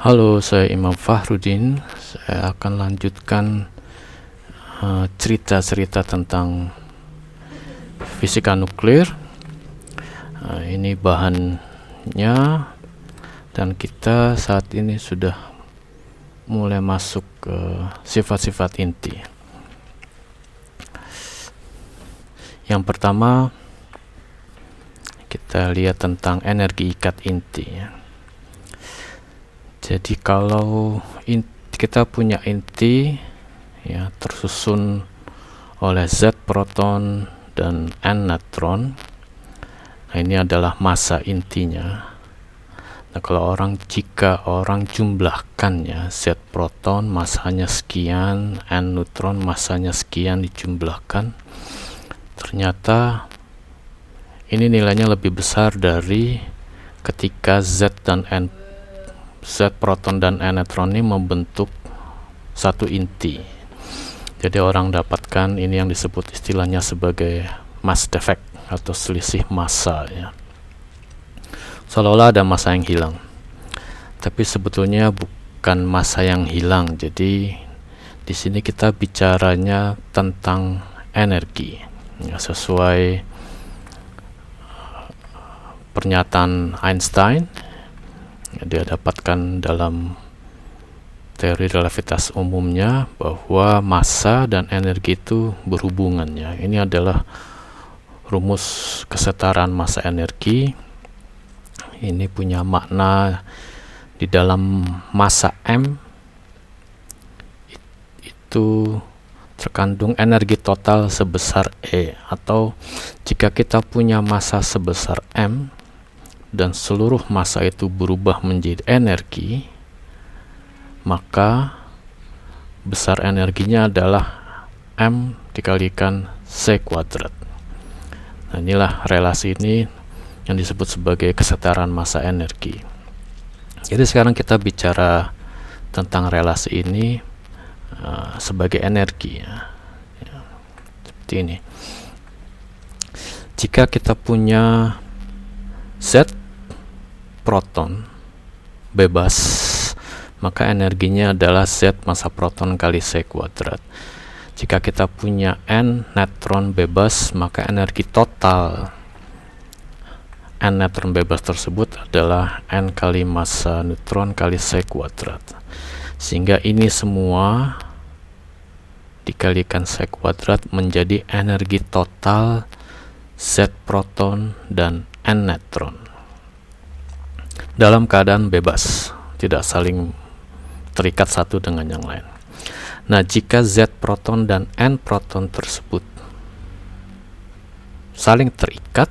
Halo, saya Imam Fahrudin. Saya akan lanjutkan cerita-cerita tentang fisika nuklir. Ini bahannya, dan kita saat ini sudah mulai masuk ke sifat-sifat inti. Yang pertama, kita lihat tentang energi ikat inti. Jadi kalau kita punya inti ya tersusun oleh Z proton dan N neutron. Nah, ini adalah massa intinya. Nah, jika orang jumlahkan ya, Z proton massanya sekian, N neutron massanya sekian, dijumlahkan, ternyata ini nilainya lebih besar dari ketika Z proton dan N neutron ini membentuk satu inti. Jadi orang dapatkan ini yang disebut istilahnya sebagai mass defect atau selisih massa ya. Seolah-olah ada massa yang hilang. Tapi sebetulnya bukan massa yang hilang. Jadi di sini kita bicaranya tentang energi. Ya, sesuai pernyataan Einstein, dia dapatkan dalam teori relativitas umumnya bahwa massa dan energi itu berhubungan ya. Ini adalah rumus kesetaraan massa energi. Ini punya makna di dalam massa M itu terkandung energi total sebesar E, atau jika kita punya massa sebesar M dan seluruh massa itu berubah menjadi energi, maka besar energinya adalah M dikalikan C kuadrat. Nah, inilah relasi ini yang disebut sebagai kesetaraan massa energi. Jadi sekarang kita bicara tentang relasi ini sebagai energi ya. Seperti ini. Jika kita punya Z proton bebas, maka energinya adalah Z massa proton kali C kuadrat. Jika kita punya N neutron bebas, maka energi total N neutron bebas tersebut adalah N kali massa neutron kali C kuadrat. Sehingga ini semua dikalikan C kuadrat menjadi energi total Z proton dan N neutron dalam keadaan bebas, tidak saling terikat satu dengan yang lain. Nah, jika Z proton dan N proton tersebut saling terikat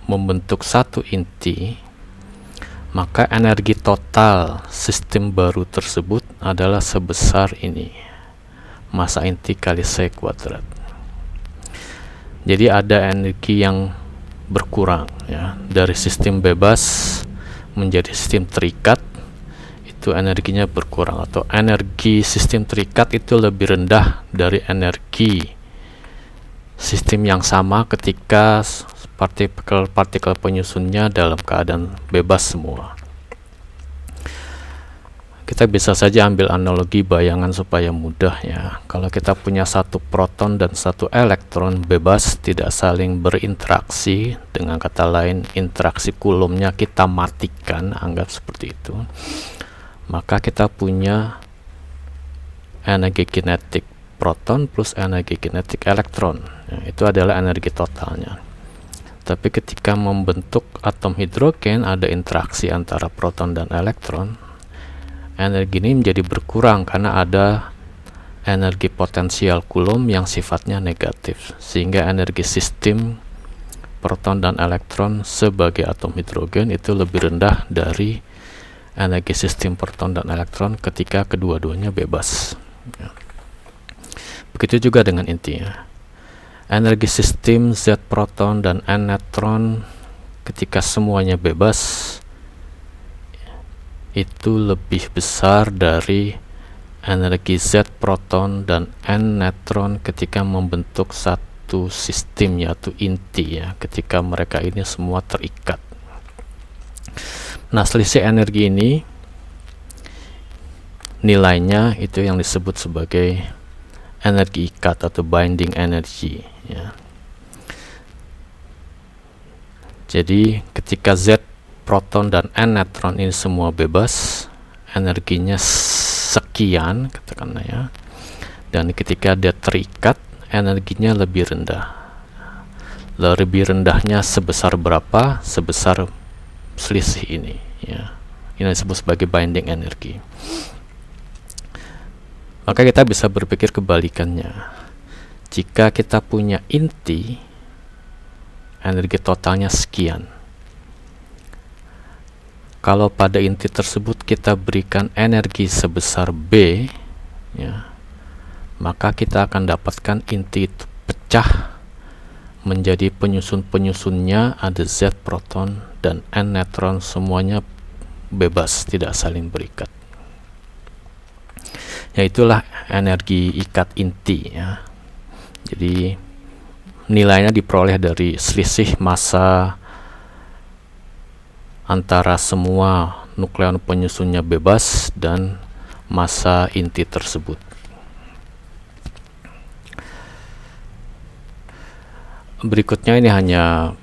membentuk satu inti, maka energi total sistem baru tersebut adalah sebesar ini, massa inti kali C kuadrat. Jadi ada energi yang berkurang ya, dari sistem bebas menjadi sistem terikat, itu energinya berkurang, atau energi sistem terikat itu lebih rendah dari energi sistem yang sama ketika partikel-partikel penyusunnya dalam keadaan bebas semua. Kita bisa saja ambil analogi bayangan supaya mudah ya. Kalau kita punya satu proton dan satu elektron bebas tidak saling berinteraksi, dengan kata lain interaksi kulomnya kita matikan, anggap seperti itu, maka kita punya energi kinetik proton plus energi kinetik elektron ya, itu adalah energi totalnya. Tapi ketika membentuk atom hidrogen ada interaksi antara proton dan elektron, energi ini menjadi berkurang karena ada energi potensial Coulomb yang sifatnya negatif, sehingga energi sistem proton dan elektron sebagai atom hidrogen itu lebih rendah dari energi sistem proton dan elektron ketika kedua-duanya bebas ya. Begitu juga dengan intinya. Energi sistem Z proton dan N neutron ketika semuanya bebas itu lebih besar dari energi Z proton dan N neutron ketika membentuk satu sistem, yaitu inti ya, ketika mereka ini semua terikat. Nah, selisih energi ini nilainya itu yang disebut sebagai energi ikat atau binding energy ya. Jadi ketika Z proton dan N neutron ini semua bebas, energinya sekian katakanlah ya, dan ketika dia terikat energinya lebih rendah. Lebih rendahnya sebesar berapa? Sebesar selisih ini ya. Ini disebut sebagai binding energi. Maka kita bisa berpikir kebalikannya. Jika kita punya inti, energi totalnya sekian. Kalau pada inti tersebut kita berikan energi sebesar B, ya, maka kita akan dapatkan inti itu pecah menjadi penyusun-penyusunnya, ada Z proton dan N neutron, semuanya bebas, tidak saling berikat. Yaitulah energi ikat inti ya. Jadi nilainya diperoleh dari selisih massa antara semua nukleon penyusunnya bebas dan massa inti tersebut. Berikutnya ini hanya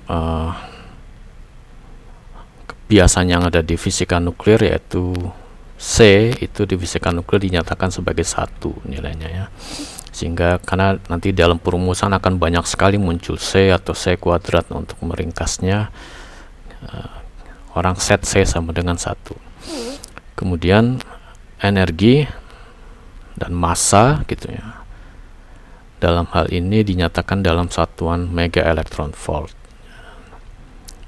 kebiasaan yang ada di fisika nuklir, yaitu C itu di fisika nuklir dinyatakan sebagai 1 nilainya ya. Sehingga karena nanti dalam perumusan akan banyak sekali muncul C atau C kuadrat, untuk meringkasnya orang set C sama dengan 1. Kemudian energi dan massa gitu ya, dalam hal ini dinyatakan dalam satuan mega elektron volt.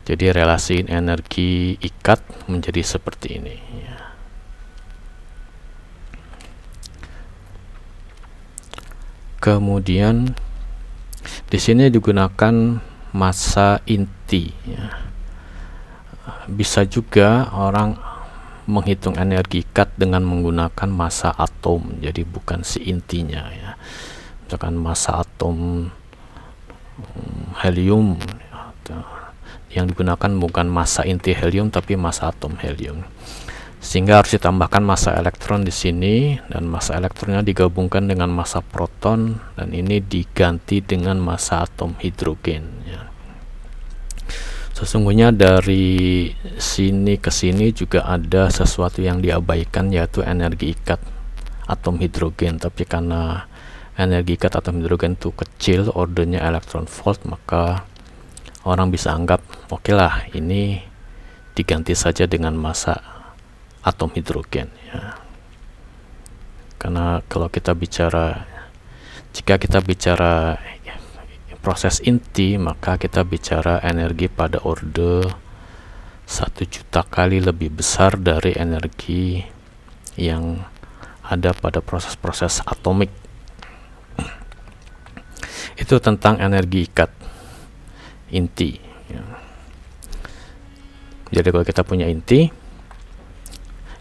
Jadi relasi energi ikat menjadi seperti ini ya. Kemudian di sini digunakan massa inti ya. Bisa juga orang menghitung energi ikat dengan menggunakan massa atom, jadi bukan si intinya ya. Misalkan massa atom helium, yang digunakan bukan massa inti helium tapi massa atom helium. Sehingga harus ditambahkan massa elektron di sini, dan massa elektronnya digabungkan dengan massa proton, dan ini diganti dengan massa atom hidrogen ya. Sesungguhnya dari sini ke sini juga ada sesuatu yang diabaikan, yaitu energi ikat atom hidrogen. Tapi karena energi ikat atom hidrogen itu kecil, ordernya elektron volt, maka orang bisa anggap oke lah, ini diganti saja dengan massa atom hidrogen ya. Karena kalau kita bicara, jika kita bicara proses inti, maka kita bicara energi pada order 1 juta kali lebih besar dari energi yang ada pada proses-proses atomik. Itu tentang energi ikat inti ya. Jadi kalau kita punya inti,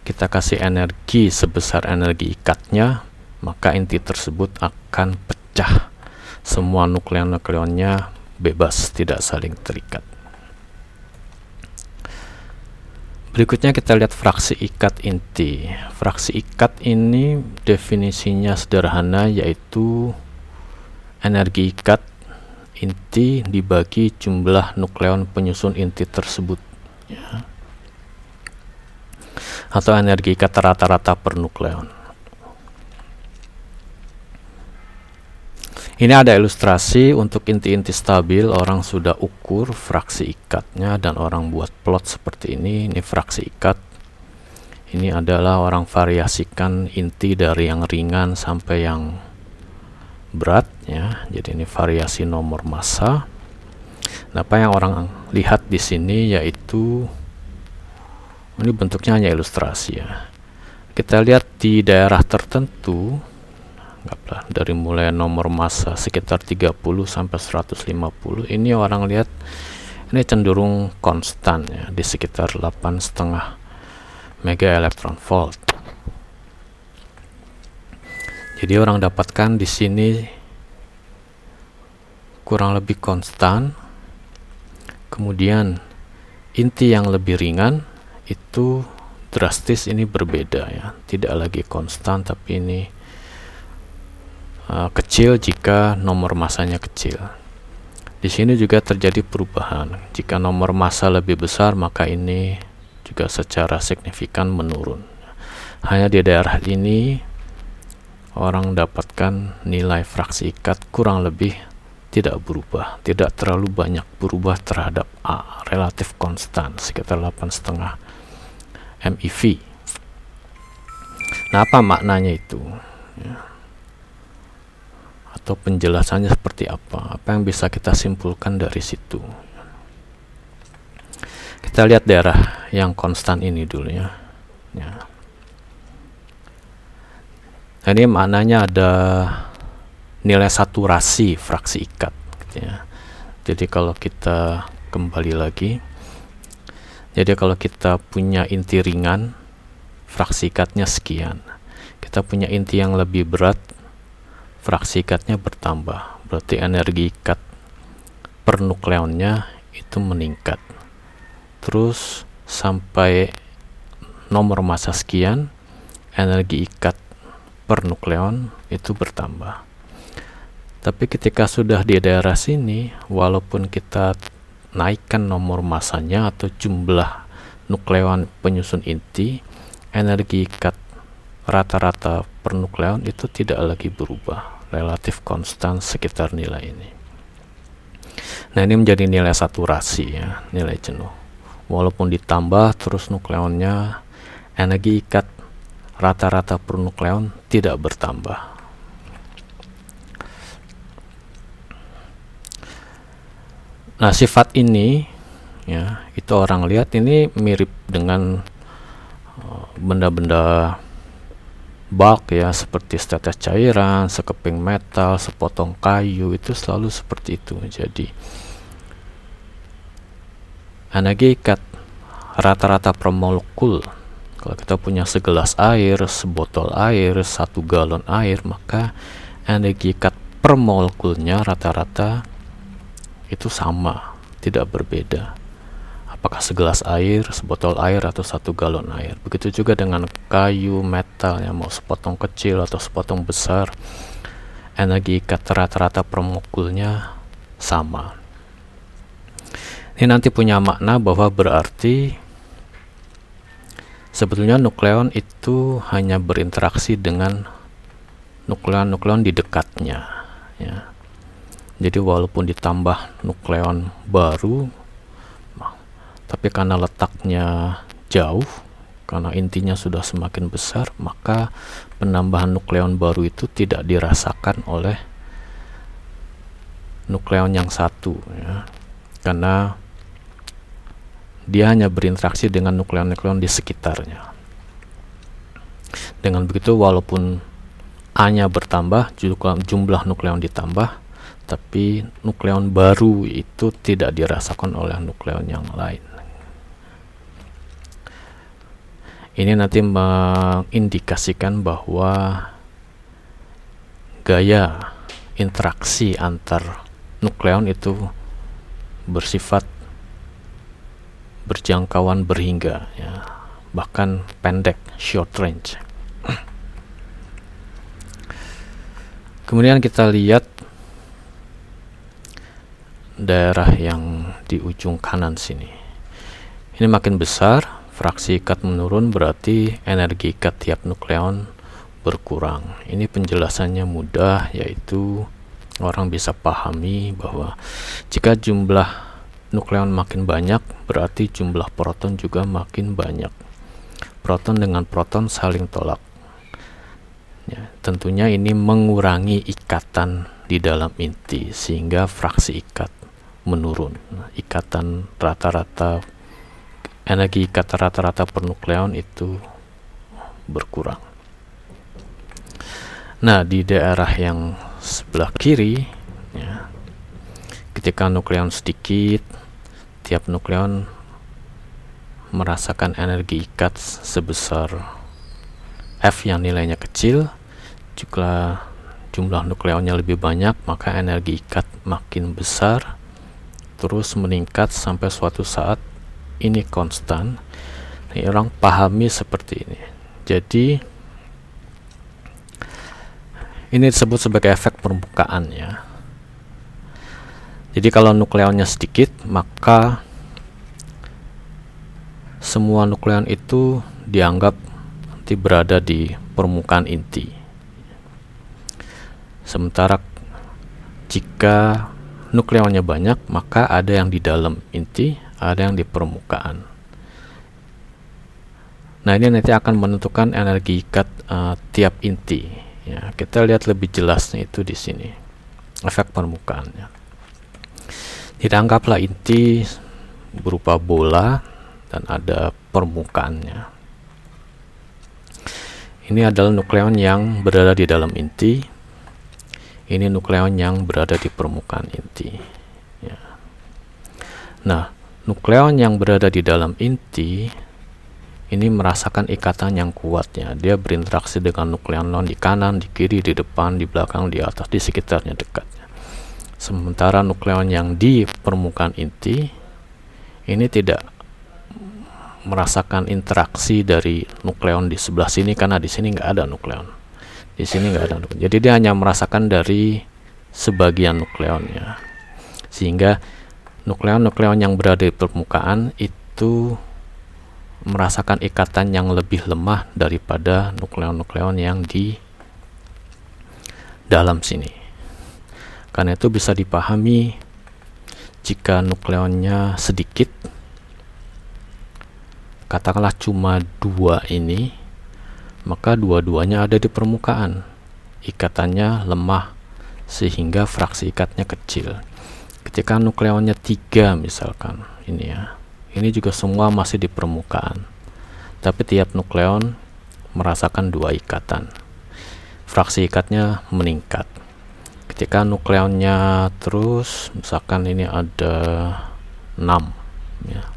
kita kasih energi sebesar energi ikatnya, maka inti tersebut akan pecah. Semua nukleon-nukleonnya bebas, tidak saling terikat. Berikutnya kita lihat fraksi ikat inti. Fraksi ikat ini definisinya sederhana, yaitu energi ikat inti dibagi jumlah nukleon penyusun inti tersebut ya. Atau energi ikat rata-rata per nukleon. Ini ada ilustrasi untuk inti-inti stabil. Orang sudah ukur fraksi ikatnya dan orang buat plot seperti ini. Ini fraksi ikat. Ini adalah orang variasikan inti dari yang ringan sampai yang berat ya. Jadi ini variasi nomor massa. Nah, apa yang orang lihat di sini yaitu ini bentuknya hanya ilustrasi ya. Kita lihat di daerah tertentu, anggaplah dari mulai nomor massa sekitar 30 sampai 150, ini orang lihat ini cenderung konstan ya, di sekitar 8,5 mega elektron volt. Jadi orang dapatkan di sini kurang lebih konstan. Kemudian inti yang lebih ringan itu drastis ini berbeda ya, tidak lagi konstan, tapi ini kecil jika nomor masanya kecil. Di sini juga terjadi perubahan. Jika nomor massa lebih besar, maka ini juga secara signifikan menurun. Hanya di daerah ini orang dapatkan nilai fraksi ikat kurang lebih tidak berubah, tidak terlalu banyak berubah terhadap A, relatif konstan sekitar 8,5 MeV. Nah, apa maknanya itu? Ya. Atau penjelasannya seperti apa? Apa yang bisa kita simpulkan dari situ? Kita lihat daerah yang konstan ini dulu ya. Nah, ini maknanya ada nilai saturasi fraksi ikat gitu ya. Jadi kalau kita kembali lagi, jadi kalau kita punya inti ringan, fraksi ikatnya sekian. Kita punya inti yang lebih berat, fraksi ikatnya bertambah, berarti energi ikat per nukleonnya itu meningkat. Terus sampai nomor massa sekian, energi ikat per nukleon itu bertambah. Tapi ketika sudah di daerah sini, walaupun kita naikkan nomor massanya atau jumlah nukleon penyusun inti, energi ikat rata-rata per nukleon itu tidak lagi berubah, relatif konstan sekitar nilai ini. Nah, ini menjadi nilai saturasi ya, nilai jenuh. Walaupun ditambah terus nukleonnya, energi ikat rata-rata per nukleon tidak bertambah. Nah, sifat ini ya, itu orang lihat ini mirip dengan benda-benda bulk ya, seperti setetes cairan, sekeping metal, sepotong kayu, itu selalu seperti itu. Jadi energi ikat rata-rata per molekul, kalau kita punya segelas air, sebotol air, 1 galon air, maka energi ikat per molekulnya rata-rata itu sama, tidak berbeda. Apakah segelas air, sebotol air, atau 1 galon air. Begitu juga dengan kayu, metal, yang mau sepotong kecil atau sepotong besar, energi ikat rata-rata per molekulnya sama. Ini nanti punya makna bahwa berarti sebetulnya nukleon itu hanya berinteraksi dengan nukleon-nukleon di dekatnya ya. Jadi walaupun ditambah nukleon baru, tapi karena letaknya jauh, karena intinya sudah semakin besar, maka penambahan nukleon baru itu tidak dirasakan oleh nukleon yang satu ya. Karena dia hanya berinteraksi dengan nukleon-nukleon di sekitarnya. Dengan begitu, walaupun A-nya bertambah, jumlah nukleon ditambah, tapi nukleon baru itu tidak dirasakan oleh nukleon yang lain. Ini nanti mengindikasikan bahwa gaya interaksi antar nukleon itu bersifat berjangkauan berhingga ya, bahkan pendek, short range. Kemudian kita lihat daerah yang di ujung kanan sini. Ini makin besar, fraksi ikat menurun, berarti energi ikat tiap nukleon berkurang. Ini penjelasannya mudah, yaitu orang bisa pahami bahwa jika jumlah nukleon makin banyak, berarti jumlah proton juga makin banyak. Proton dengan proton saling tolak ya, tentunya ini mengurangi ikatan di dalam inti, sehingga fraksi ikat menurun. Ikatan rata-rata, energi ikat rata-rata per nukleon itu berkurang. Nah, di daerah yang sebelah kiri ya, ketika nukleon sedikit, tiap nukleon merasakan energi ikat sebesar F yang nilainya kecil. Jika jumlah nukleonnya lebih banyak, maka energi ikat makin besar, terus meningkat sampai suatu saat ini konstan. Ini orang pahami seperti ini. Jadi ini disebut sebagai efek permukaan ya. Jadi kalau nukleonnya sedikit, maka semua nukleon itu dianggap nanti berada di permukaan inti. Sementara jika nukleonnya banyak, maka ada yang di dalam inti, ada yang di permukaan. Nah, ini nanti akan menentukan energi ikat tiap inti. Ya, kita lihat lebih jelasnya itu di sini. Efek permukaannya. Jadi anggaplah inti berupa bola dan ada permukaannya. Ini adalah nukleon yang berada di dalam inti. Ini nukleon yang berada di permukaan inti. Ya. Nah, nukleon yang berada di dalam inti ini merasakan ikatan yang kuat ya. Dia berinteraksi dengan nukleon di kanan, di kiri, di depan, di belakang, di atas, di sekitarnya dekat. Sementara nukleon yang di permukaan inti ini tidak merasakan interaksi dari nukleon di sebelah sini, karena di sini nggak ada nukleon. Di sini nggak ada nukleon. Jadi dia hanya merasakan dari sebagian nukleonnya. Sehingga nukleon-nukleon yang berada di permukaan itu merasakan ikatan yang lebih lemah daripada nukleon-nukleon yang di dalam sini. Karena itu bisa dipahami jika nukleonnya sedikit, katakanlah cuma 2 ini, maka dua-duanya ada di permukaan. Ikatannya lemah sehingga fraksi ikatnya kecil. Ketika nukleonnya 3 misalkan, ini ya. Ini juga semua masih di permukaan, tapi tiap nukleon merasakan 2 ikatan. Fraksi ikatnya meningkat. Ketika nukleonnya terus, misalkan ini ada 6 ya.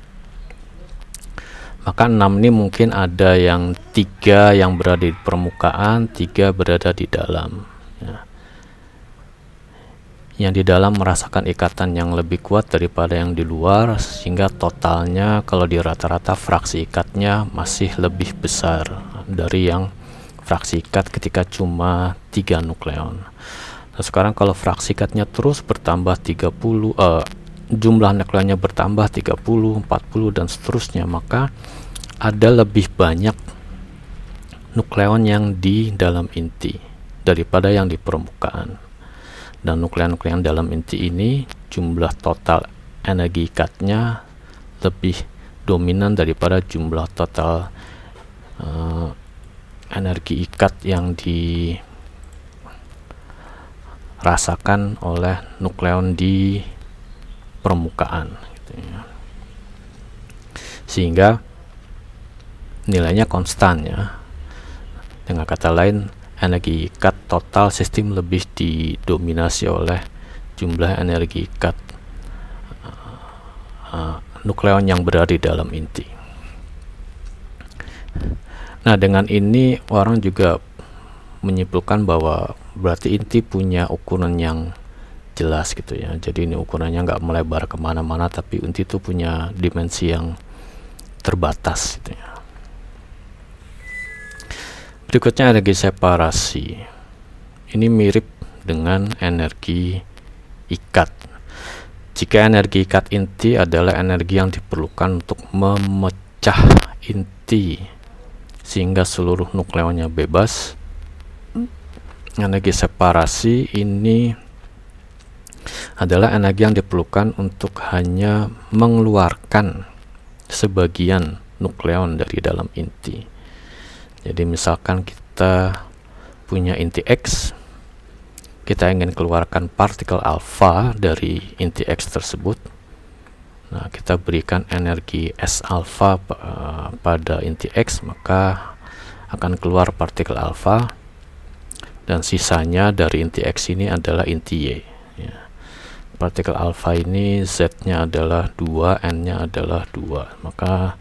Maka 6 ini mungkin ada yang 3 yang berada di permukaan, 3 berada di dalam ya. Yang di dalam merasakan ikatan yang lebih kuat daripada yang di luar, sehingga totalnya kalau di rata-rata fraksi ikatnya masih lebih besar dari yang fraksi ikat ketika cuma 3 nukleon. Nah, sekarang kalau fraksi ikatnya terus bertambah 30, jumlah nukleonnya bertambah 30, 40 dan seterusnya, maka ada lebih banyak nukleon yang di dalam inti daripada yang di permukaan. Dan nukleon-nukleon dalam inti ini jumlah total energi ikatnya lebih dominan daripada jumlah total energi ikat yang dirasakan oleh nukleon di permukaan gitu ya. Sehingga nilainya konstan ya. Dengan kata lain, energi ikat total sistem lebih didominasi oleh jumlah energi ikat nukleon yang berada di dalam inti. Nah, dengan ini orang juga menyimpulkan bahwa berarti inti punya ukuran yang jelas gitu ya. Jadi ini ukurannya nggak melebar kemana-mana, tapi inti itu punya dimensi yang terbatas gitu ya. Berikutnya energi separasi. Ini mirip dengan energi ikat. Jika energi ikat inti adalah energi yang diperlukan untuk memecah inti sehingga seluruh nukleonnya bebas, energi separasi ini adalah energi yang diperlukan untuk hanya mengeluarkan sebagian nukleon dari dalam inti. Jadi misalkan kita punya inti X, kita ingin keluarkan partikel alfa dari inti X tersebut. Nah, kita berikan energi S alfa pada inti X, maka akan keluar partikel alfa, dan sisanya dari inti X ini adalah inti Y ya. Partikel alfa ini Z-nya adalah 2, N-nya adalah 2, maka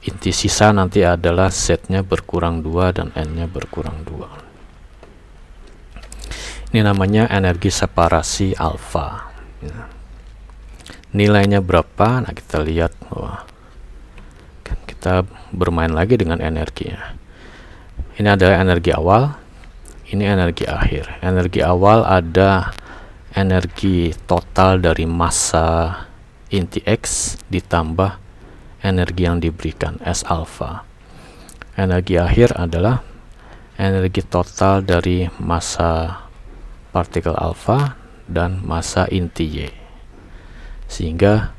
inti sisa nanti adalah Z-nya berkurang 2 dan N-nya berkurang 2. Ini namanya energi separasi alfa ya. Nilainya berapa? Nah, kita lihat bahwa kita bermain lagi dengan energinya. Ini adalah energi awal, ini energi akhir. Energi awal ada energi total dari massa inti X ditambah energi yang diberikan S alpha. Energi akhir adalah energi total dari massa partikel alpha dan massa inti Y. Sehingga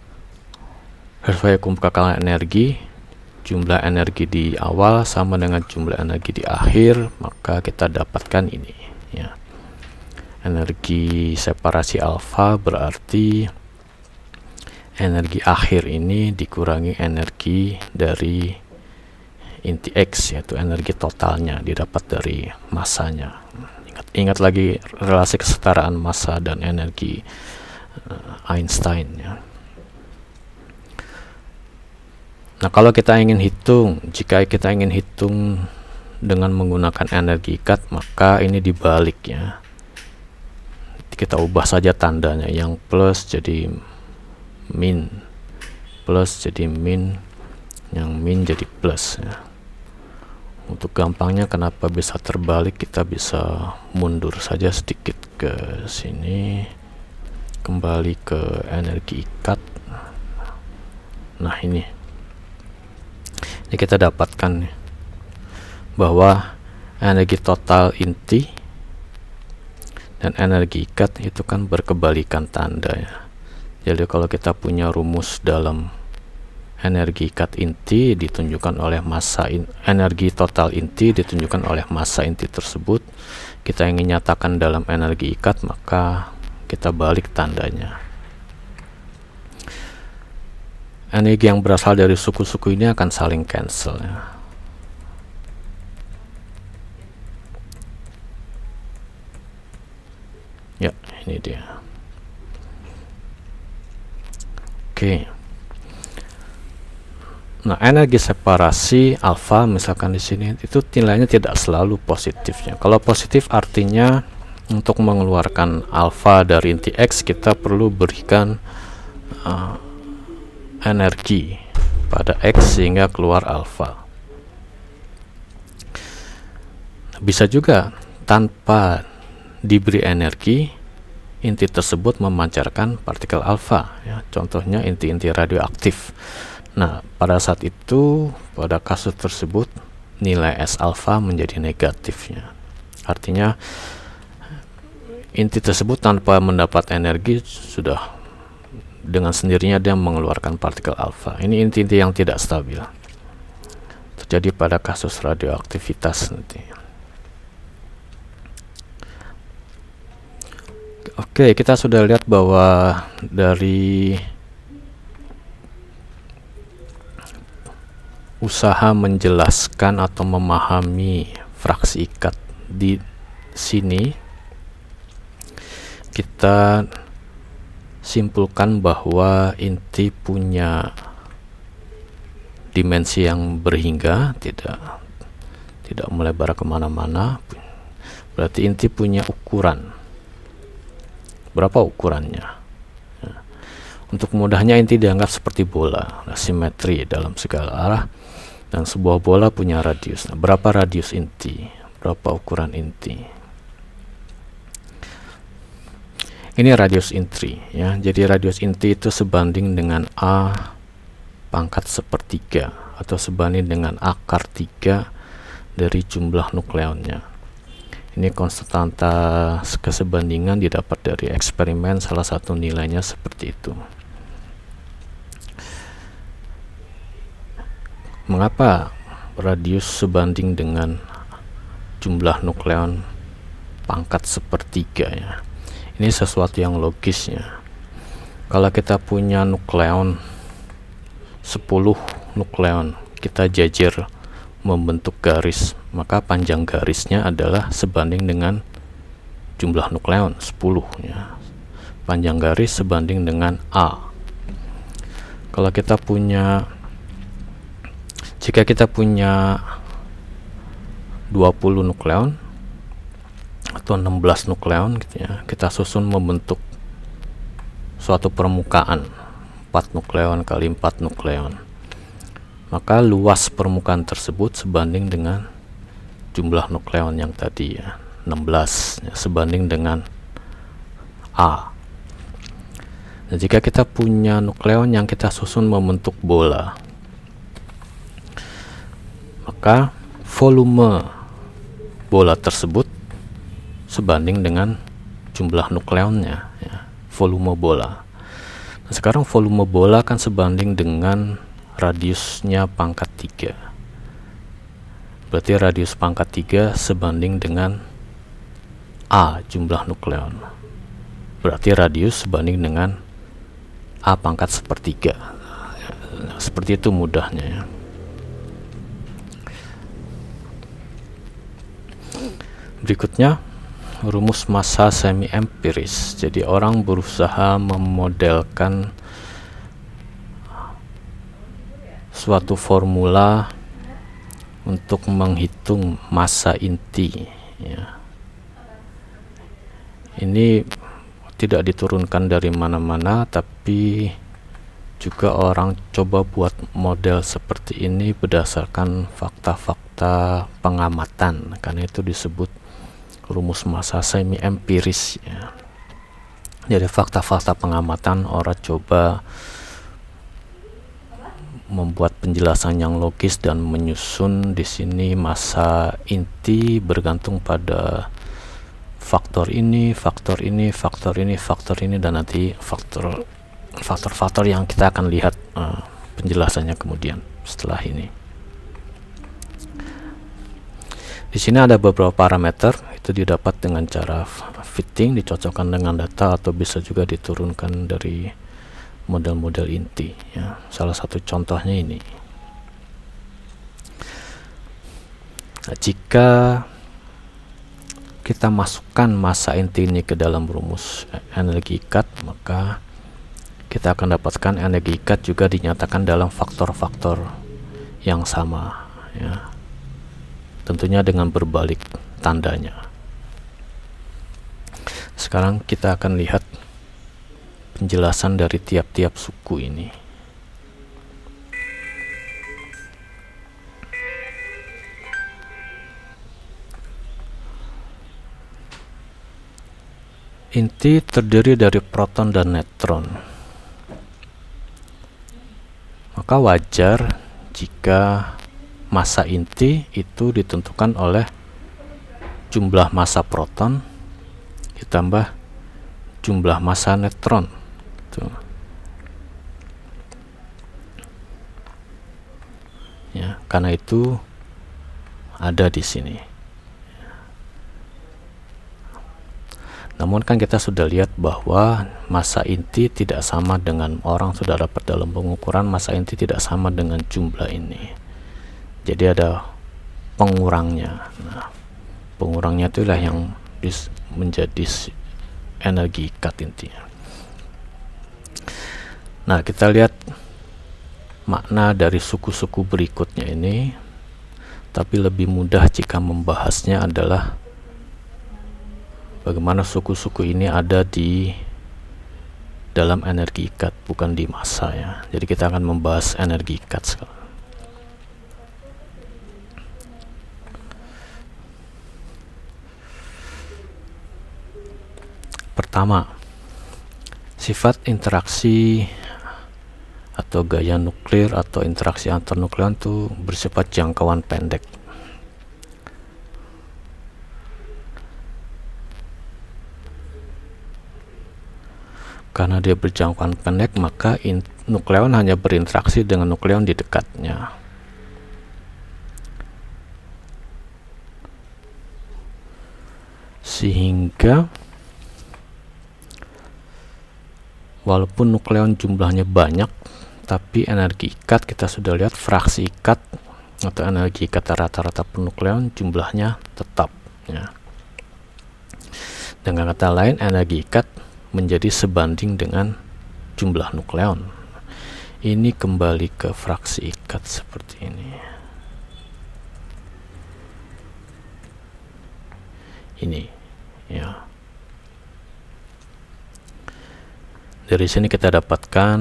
sesuai kumpulkan energi, jumlah energi di awal sama dengan jumlah energi di akhir, maka kita dapatkan ini ya. Energi separasi alfa berarti energi akhir ini dikurangi energi dari inti X, yaitu energi totalnya didapat dari massanya. Ingat lagi relasi kesetaraan massa dan energi Einstein ya. Nah, kalau kita ingin hitung, jika kita ingin hitung dengan menggunakan energi ikat, maka ini dibalik ya. Kita ubah saja tandanya, yang plus jadi min, plus jadi min, yang min jadi plus ya. Untuk gampangnya kenapa bisa terbalik, kita bisa mundur saja sedikit ke sini, kembali ke energi ikat. Nah, ini kita dapatkan bahwa energi total inti dan energi ikat itu kan berkebalikan tanda ya. Jadi kalau kita punya rumus dalam energi ikat inti ditunjukkan oleh massa energi total inti ditunjukkan oleh massa inti tersebut, kita ingin nyatakan dalam energi ikat, maka kita balik tandanya. Energi yang berasal dari suku-suku ini akan saling cancel ya. Ya, ini dia. Oke. Nah, energi separasi alfa misalkan di sini itu nilainya tidak selalu positifnya. Kalau positif artinya untuk mengeluarkan alfa dari inti X kita perlu berikan energi pada X sehingga keluar alfa. Bisa juga tanpa diberi energi, inti tersebut memancarkan partikel alfa ya. Contohnya inti-inti radioaktif. Nah, pada saat itu, pada kasus tersebut, nilai S alpha menjadi negatifnya. Artinya, inti tersebut tanpa mendapat energi, sudah dengan sendirinya dia mengeluarkan partikel alfa. Ini inti-inti yang tidak stabil. Terjadi pada kasus radioaktivitas nanti. Oke, kita sudah lihat bahwa dari usaha menjelaskan atau memahami fraksi ikat di sini, kita simpulkan bahwa inti punya dimensi yang berhingga, tidak melebar kemana-mana. Berarti inti punya ukuran. Berapa ukurannya? Untuk mudahnya, inti dianggap seperti bola, simetri dalam segala arah. Dan sebuah bola punya radius. Nah, berapa radius inti? Berapa ukuran inti? Ini radius inti ya. Jadi radius inti itu sebanding dengan A pangkat sepertiga atau sebanding dengan akar 3 dari jumlah nukleonnya. Ini konstanta kesebandingan didapat dari eksperimen, salah satu nilainya seperti itu. Mengapa radius sebanding dengan jumlah nukleon pangkat sepertiga ya? Ini sesuatu yang logis ya. Kalau kita punya nukleon 10 nukleon, kita jajar membentuk garis, maka panjang garisnya adalah sebanding dengan jumlah nukleon 10 ya. Panjang garis sebanding dengan A. Jika kita punya 20 nukleon atau 16 nukleon gitu ya, kita susun membentuk suatu permukaan 4 nukleon kali 4 nukleon, maka luas permukaan tersebut sebanding dengan jumlah nukleon yang tadi ya, 16 ya, sebanding dengan A. Nah, jika kita punya nukleon yang kita susun membentuk bola, maka volume bola tersebut sebanding dengan jumlah nukleonnya ya, volume bola. Nah, sekarang volume bola kan sebanding dengan radiusnya pangkat 3. Berarti radius pangkat 3 sebanding dengan A jumlah nukleon. Berarti radius sebanding dengan A pangkat sepertiga. Nah, seperti itu mudahnya ya. Berikutnya rumus massa semi empiris. Jadi orang berusaha memodelkan suatu formula untuk menghitung massa inti ya. Ini tidak diturunkan dari mana-mana, tapi juga orang coba buat model seperti ini berdasarkan fakta-fakta pengamatan, karena itu disebut rumus massa semi empiris ya. Jadi fakta-fakta pengamatan orang coba membuat penjelasan yang logis dan menyusun di sini massa inti bergantung pada faktor ini, faktor ini, faktor ini, faktor ini, dan nanti faktor-faktor yang kita akan lihat penjelasannya kemudian setelah ini. Di sini ada beberapa parameter, itu didapat dengan cara fitting, dicocokkan dengan data, atau bisa juga diturunkan dari model-model inti ya. Salah satu contohnya ini. Nah, jika kita masukkan massa inti ini ke dalam rumus energi ikat, maka kita akan dapatkan energi ikat juga dinyatakan dalam faktor-faktor yang sama ya. Tentunya dengan berbalik tandanya. Sekarang kita akan lihat penjelasan dari tiap-tiap suku ini. Inti terdiri dari proton dan neutron. Maka wajar jika massa inti itu ditentukan oleh jumlah massa proton ditambah jumlah massa neutron. Tuh. Ya, karena itu ada di sini. Namun kan kita sudah lihat bahwa massa inti tidak sama dengan, orang sudah dapat dalam pengukuran massa inti tidak sama dengan jumlah ini. Jadi ada pengurangnya. Nah, pengurangnya itulah yang menjadi energi ikat intinya. Nah, kita lihat makna dari suku-suku berikutnya ini, tapi lebih mudah jika membahasnya adalah bagaimana suku-suku ini ada di dalam energi ikat, bukan di massa ya. Jadi kita akan membahas energi ikat sekarang. Pertama, sifat interaksi atau gaya nuklir atau interaksi antar nukleon itu bersifat jangkauan pendek. Karena dia berjangkauan pendek, maka nukleon hanya berinteraksi dengan nukleon di dekatnya. Sehingga walaupun nukleon jumlahnya banyak, tapi energi ikat kita sudah lihat fraksi ikat atau energi ikat rata-rata penukleon jumlahnya tetap ya. Dengan kata lain, energi ikat menjadi sebanding dengan jumlah nukleon. Ini kembali ke fraksi ikat seperti ini. Ini ya. Dari sini kita dapatkan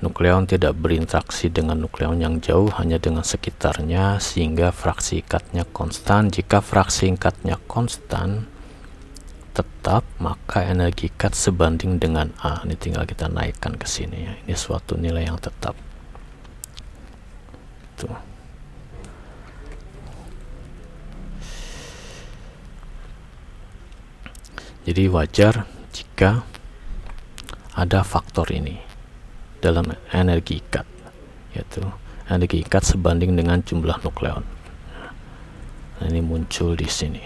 Nukleon tidak berinteraksi dengan nukleon yang jauh, hanya dengan sekitarnya, sehingga fraksi ikatnya konstan. Jika fraksi ikatnya konstan tetap, maka energi ikat sebanding dengan A. Ini tinggal kita naikkan ke sini ya. Ini suatu nilai yang tetap. Tuh. Jadi wajar jika ada faktor ini dalam energi ikat, yaitu energi ikat sebanding dengan jumlah nukleon. Nah, ini muncul di sini.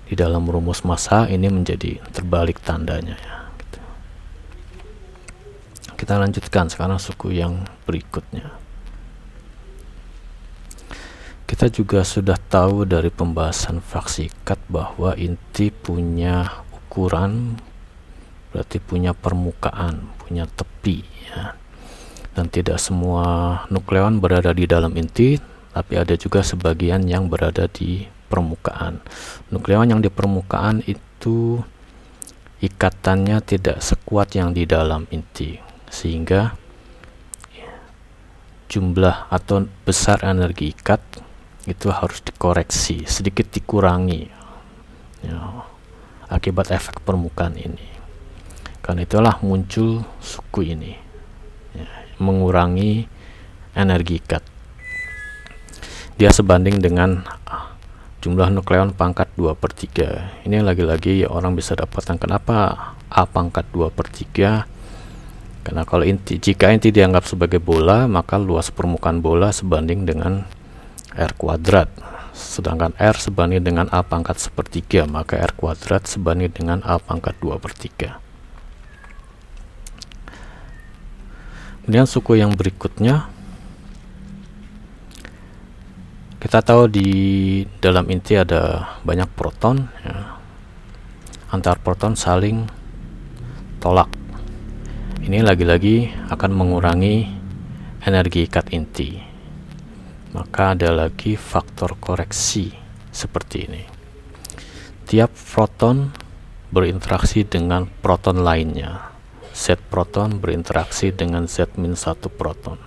Di dalam rumus massa ini menjadi terbalik tandanya ya. Gitu. Kita lanjutkan sekarang suku yang berikutnya. Kita juga sudah tahu dari pembahasan fraksi ikat bahwa inti punya ukuran, berarti punya permukaan, punya tepi ya. Dan tidak semua nukleon berada di dalam inti, tapi ada juga sebagian yang berada di permukaan. Nukleon yang di permukaan itu ikatannya tidak sekuat yang di dalam inti, sehingga jumlah atau besar energi ikat itu harus dikoreksi, sedikit dikurangi ya, akibat efek permukaan ini. Karena itulah muncul suku ini ya, mengurangi energi ikat. Dia sebanding dengan jumlah nukleon pangkat 2/3. Ini lagi-lagi ya, orang bisa dapatkan kenapa A pangkat 2/3. Karena kalau jika inti dianggap sebagai bola, maka luas permukaan bola sebanding dengan R kuadrat. Sedangkan R sebanding dengan A pangkat 1/3, maka R kuadrat sebanding dengan A pangkat 2/3. Kemudian suku yang berikutnya, kita tahu di dalam inti ada banyak proton ya. Antar proton saling tolak. Ini lagi-lagi akan mengurangi energi ikat inti. Maka ada lagi faktor koreksi seperti ini. Tiap proton berinteraksi dengan proton lainnya. Z proton berinteraksi dengan Z-1 proton.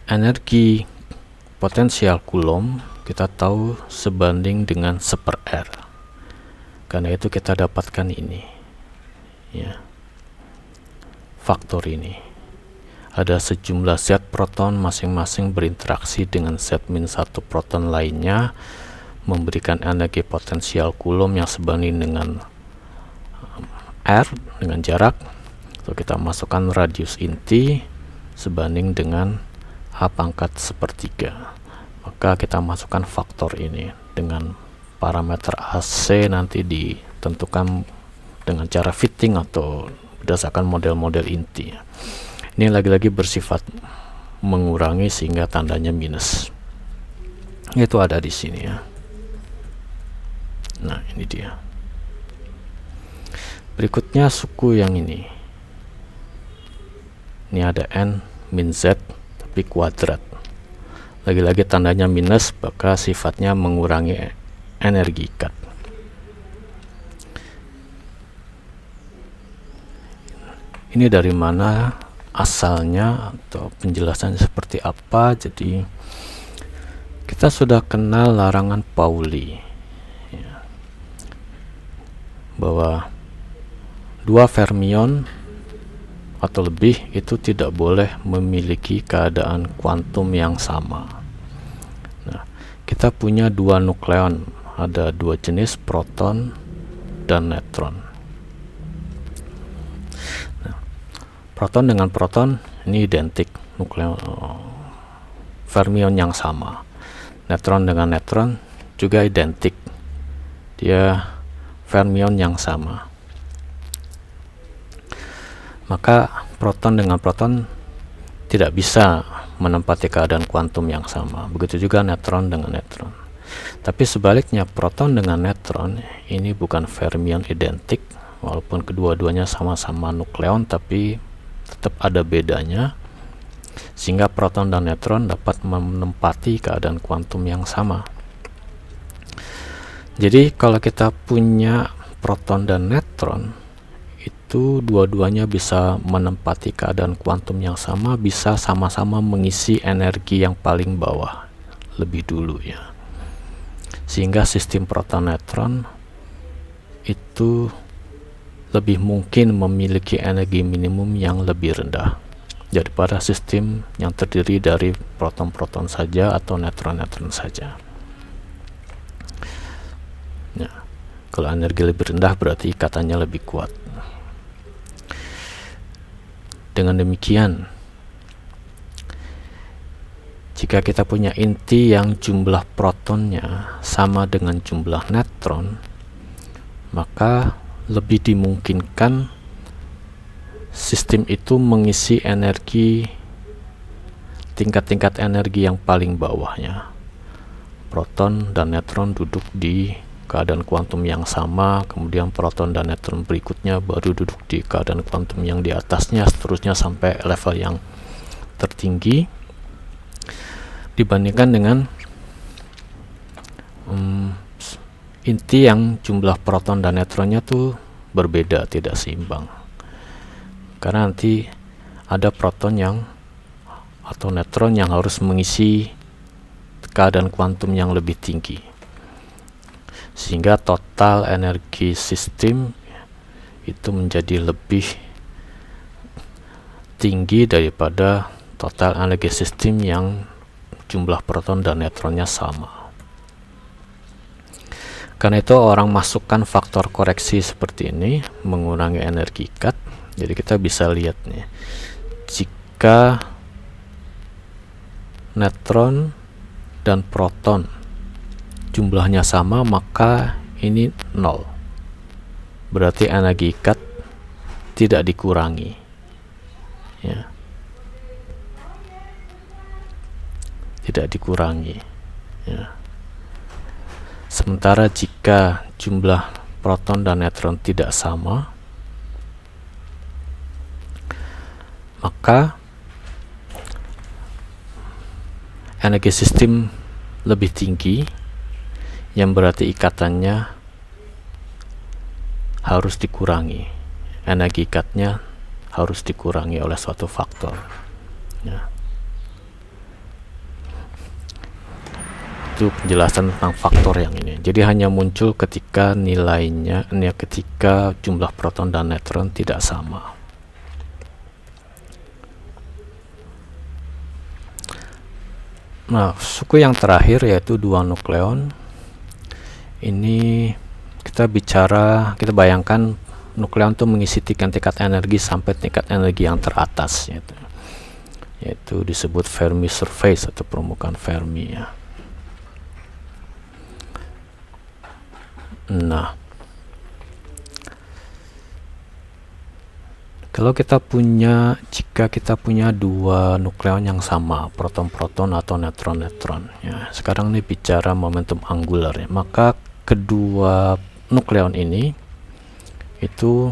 Energi potensial Coulomb kita tahu sebanding dengan 1/R. Karena itu kita dapatkan ini ya, faktor ini. Ada sejumlah Z proton masing-masing berinteraksi dengan Z-1 proton lainnya, memberikan energi potensial Coulomb yang sebanding dengan R dengan jarak. So, kita masukkan radius inti sebanding dengan A pangkat 1/3. Maka kita masukkan faktor ini dengan parameter AC, nanti ditentukan dengan cara fitting atau berdasarkan model-model inti. Ini lagi-lagi bersifat mengurangi sehingga tandanya minus. Itu ada di sini ya. Nah, ini dia. Berikutnya suku yang ini. Ini ada N min Z tapi kuadrat. Lagi-lagi tandanya minus, maka sifatnya mengurangi energi ikat. Ini dari mana asalnya atau penjelasannya seperti apa? Jadi kita sudah kenal larangan Pauli ya, bahwa dua fermion atau lebih itu tidak boleh memiliki keadaan kuantum yang sama. Nah, kita punya dua nukleon, ada dua jenis, proton dan neutron. Nah, proton dengan proton ini identik, nukleon fermion yang sama. Neutron dengan neutron juga identik, dia fermion yang sama. Maka proton dengan proton tidak bisa menempati keadaan kuantum yang sama. Begitu juga neutron dengan neutron. Tapi sebaliknya, proton dengan neutron ini bukan fermion identik, walaupun kedua-duanya sama-sama nukleon, tapi tetap ada bedanya, sehingga proton dan neutron dapat menempati keadaan kuantum yang sama. Jadi kalau kita punya proton dan neutron itu dua-duanya bisa menempati keadaan kuantum yang sama, bisa sama-sama mengisi energi yang paling bawah lebih dulu ya, sehingga sistem proton neutron itu lebih mungkin memiliki energi minimum yang lebih rendah daripada sistem yang terdiri dari proton-proton saja atau neutron-neutron saja. Nah, kalau energi lebih rendah berarti ikatannya lebih kuat. Dengan demikian, jika kita punya inti yang jumlah protonnya sama dengan jumlah neutron, maka lebih dimungkinkan sistem itu mengisi energi tingkat-tingkat energi yang paling bawahnya. Proton dan neutron duduk di keadaan kuantum yang sama, kemudian proton dan neutron berikutnya baru duduk di keadaan kuantum yang di atasnya, seterusnya sampai level yang tertinggi, dibandingkan dengan inti yang jumlah proton dan neutronnya tuh berbeda, tidak seimbang. Karena nanti ada proton yang atau neutron yang harus mengisi keadaan kuantum yang lebih tinggi, sehingga total energi sistem itu menjadi lebih tinggi daripada total energi sistem yang jumlah proton dan neutronnya sama. Karena itu orang masukkan faktor koreksi seperti ini, mengurangi energi ikat. Jadi kita bisa lihat nih, jika neutron dan proton jumlahnya sama, maka ini 0. Berarti energi ikat tidak dikurangi. Ya. Tidak dikurangi. Ya. Sementara jika jumlah proton dan neutron tidak sama, maka energi sistem lebih tinggi, yang berarti ikatannya harus dikurangi. Energi ikatnya harus dikurangi oleh suatu faktor. Ya. Itu penjelasan tentang faktor yang ini. Jadi hanya muncul ketika nilainya, ketika jumlah proton dan neutron tidak sama. Nah, suku yang terakhir yaitu dua nukleon. Ini kita bayangkan nukleon itu mengisi tingkat energi sampai tingkat energi yang teratas, yaitu disebut Fermi surface atau permukaan Fermi ya. Nah, jika kita punya dua nukleon yang sama, proton-proton atau neutron-neutron ya. Sekarang ini bicara momentum angular ya, maka kedua nukleon ini itu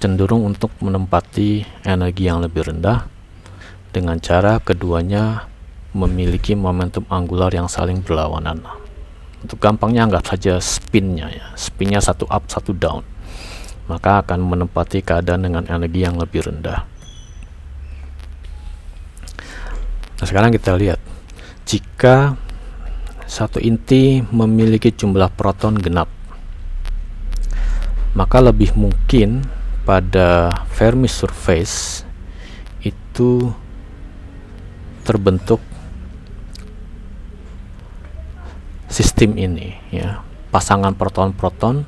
cenderung untuk menempati energi yang lebih rendah dengan cara keduanya memiliki momentum angular yang saling berlawanan. Untuk gampangnya anggap saja spinnya ya, spinnya satu up satu down, maka akan menempati keadaan dengan energi yang lebih rendah. Nah, sekarang kita lihat, jika satu inti memiliki jumlah proton genap, maka lebih mungkin pada Fermi surface itu terbentuk sistem ini ya, pasangan proton-proton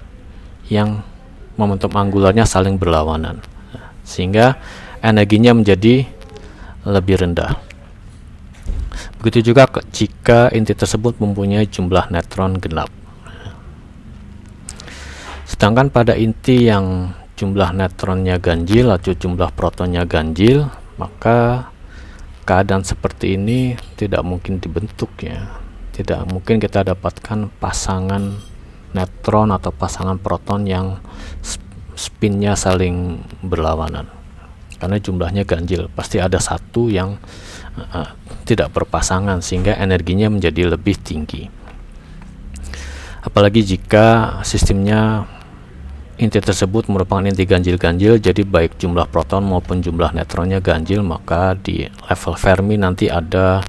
yang momentum angularnya saling berlawanan, sehingga energinya menjadi lebih rendah. Begitu juga jika inti tersebut mempunyai jumlah neutron genap. Sedangkan pada inti yang jumlah neutronnya ganjil atau jumlah protonnya ganjil, maka keadaan seperti ini tidak mungkin dibentuk ya. Tidak mungkin kita dapatkan pasangan neutron atau pasangan proton yang spinnya saling berlawanan, karena jumlahnya ganjil. Pasti ada satu yang tidak berpasangan, sehingga energinya menjadi lebih tinggi. Apalagi jika sistemnya inti tersebut merupakan inti ganjil-ganjil, jadi baik jumlah proton maupun jumlah neutronnya ganjil, maka di level Fermi nanti ada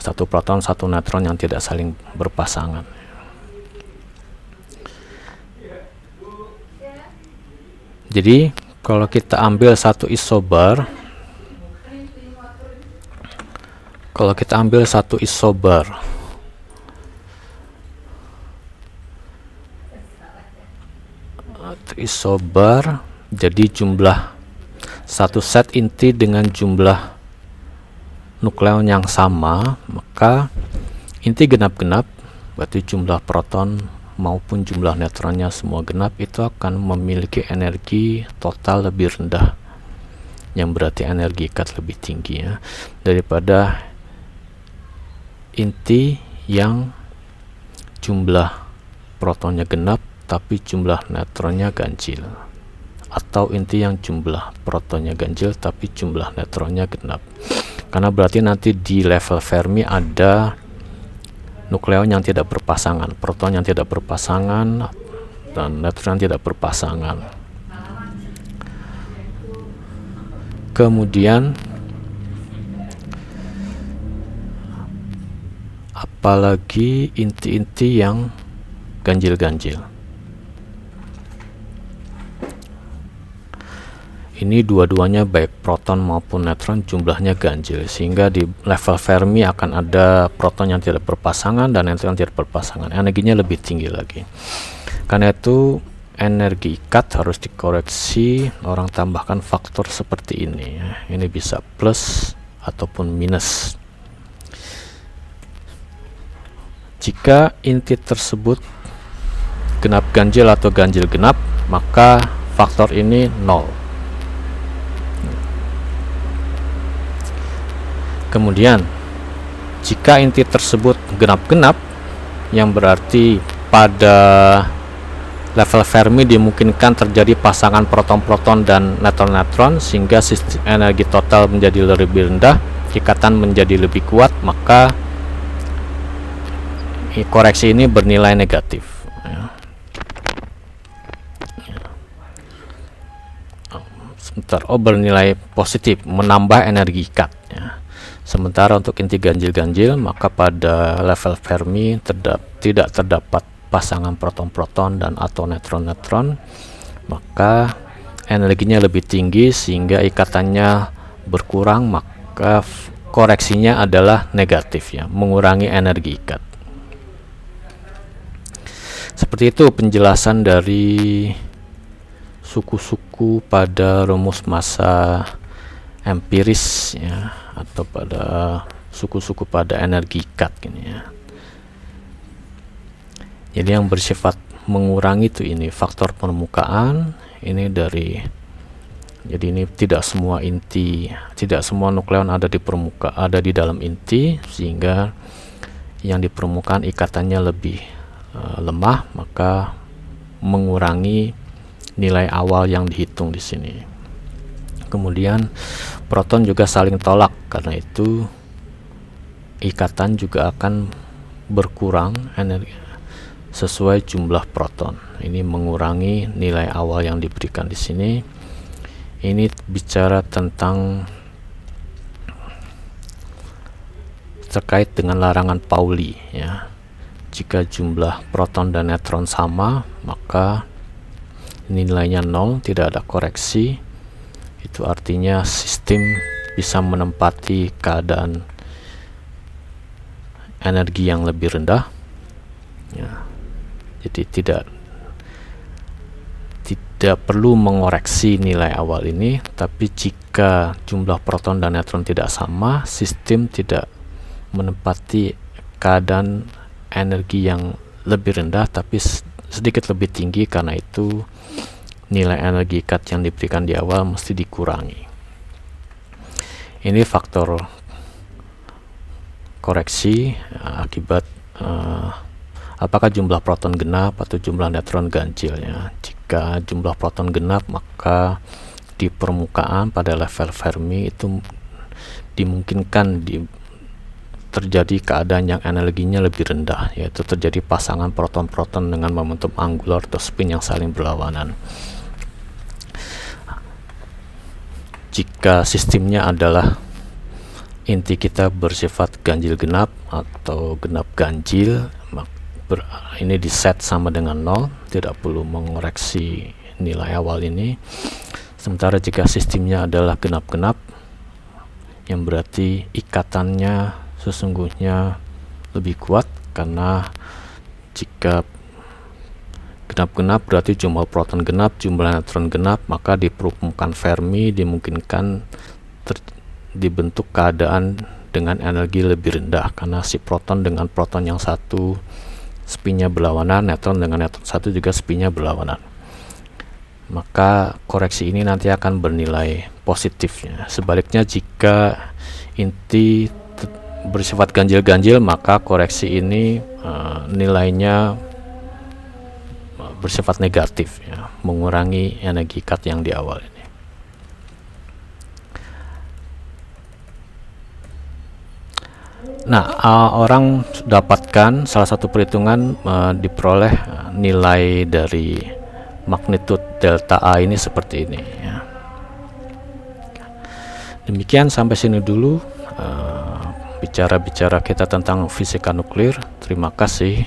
satu proton satu neutron yang tidak saling berpasangan. Jadi kalau kita ambil satu isobar, jadi jumlah satu set inti dengan jumlah nukleon yang sama, maka inti genap-genap, berarti jumlah proton maupun jumlah neutronnya semua genap, itu akan memiliki energi total lebih rendah, yang berarti energi ikat lebih tinggi ya, daripada inti yang jumlah protonnya genap tapi jumlah neutronnya ganjil, atau inti yang jumlah protonnya ganjil tapi jumlah neutronnya genap. Karena berarti nanti di level Fermi ada nukleon yang tidak berpasangan, proton yang tidak berpasangan, dan neutron yang tidak berpasangan. Kemudian apalagi inti-inti yang ganjil-ganjil. Ini dua-duanya baik proton maupun neutron jumlahnya ganjil, sehingga di level Fermi akan ada proton yang tidak berpasangan dan neutron yang tidak berpasangan, energinya lebih tinggi lagi. Karena itu energi ikat harus dikoreksi, orang tambahkan faktor seperti ini ya. Ini bisa plus ataupun minus. Jika inti tersebut genap ganjil atau ganjil genap, maka faktor ini 0. Kemudian jika inti tersebut genap-genap, yang berarti pada level Fermi dimungkinkan terjadi pasangan proton-proton dan neutron-neutron, sehingga sistem energi total menjadi lebih rendah, ikatan menjadi lebih kuat, maka koreksi ini bernilai negatif ya. Bernilai positif, menambah energi ikat ya. Sementara untuk inti ganjil-ganjil, maka pada level Fermi tidak terdapat pasangan proton-proton dan atau neutron-neutron, maka energinya lebih tinggi sehingga ikatannya berkurang, maka koreksinya adalah negatif ya, mengurangi energi ikat. Seperti itu penjelasan dari suku-suku pada rumus massa empiris ya, atau pada suku-suku pada energi ikat gini ya. Jadi yang bersifat mengurangi itu ini faktor permukaan ini dari, jadi ini tidak semua inti, tidak semua nukleon ada di permukaan, ada di dalam inti, sehingga yang di permukaan ikatannya lebih lemah, maka mengurangi nilai awal yang dihitung di sini. Kemudian proton juga saling tolak, karena itu ikatan juga akan berkurang energi sesuai jumlah proton. Ini mengurangi nilai awal yang diberikan di sini. Ini bicara tentang terkait dengan larangan Pauli ya. Jika jumlah proton dan neutron sama, maka nilainya 0, tidak ada koreksi. Itu artinya sistem bisa menempati keadaan energi yang lebih rendah ya. Jadi tidak perlu mengoreksi nilai awal ini, tapi jika jumlah proton dan neutron tidak sama, sistem tidak menempati keadaan energi yang lebih rendah tapi sedikit lebih tinggi, karena itu nilai energi ikat yang diberikan di awal mesti dikurangi. Ini faktor koreksi akibat apakah jumlah proton genap atau jumlah neutron ganjil ya. Jika jumlah proton genap, maka di permukaan pada level Fermi itu dimungkinkan terjadi keadaan yang energinya lebih rendah, yaitu terjadi pasangan proton-proton dengan momentum angular atau spin yang saling berlawanan. Jika sistemnya adalah inti kita bersifat ganjil genap atau genap ganjil, ini di set sama dengan 0, tidak perlu mengoreksi nilai awal ini. Sementara jika sistemnya adalah genap-genap, yang berarti ikatannya sesungguhnya lebih kuat, karena jika genap-genap berarti jumlah proton genap, jumlah neutron genap, maka di permukaan Fermi dimungkinkan dibentuk keadaan dengan energi lebih rendah, karena si proton dengan proton yang satu spinnya berlawanan, neutron dengan neutron satu juga spinnya berlawanan. Maka koreksi ini nanti akan bernilai positifnya. Sebaliknya jika inti bersifat ganjil-ganjil, maka koreksi ini nilainya bersifat negatif, ya, mengurangi energi cut yang di awal ini. Nah, orang dapatkan salah satu perhitungan diperoleh nilai dari magnitude delta A ini seperti ini, ya. Demikian sampai sini dulu bicara-bicara kita tentang fisika nuklir. Terima kasih.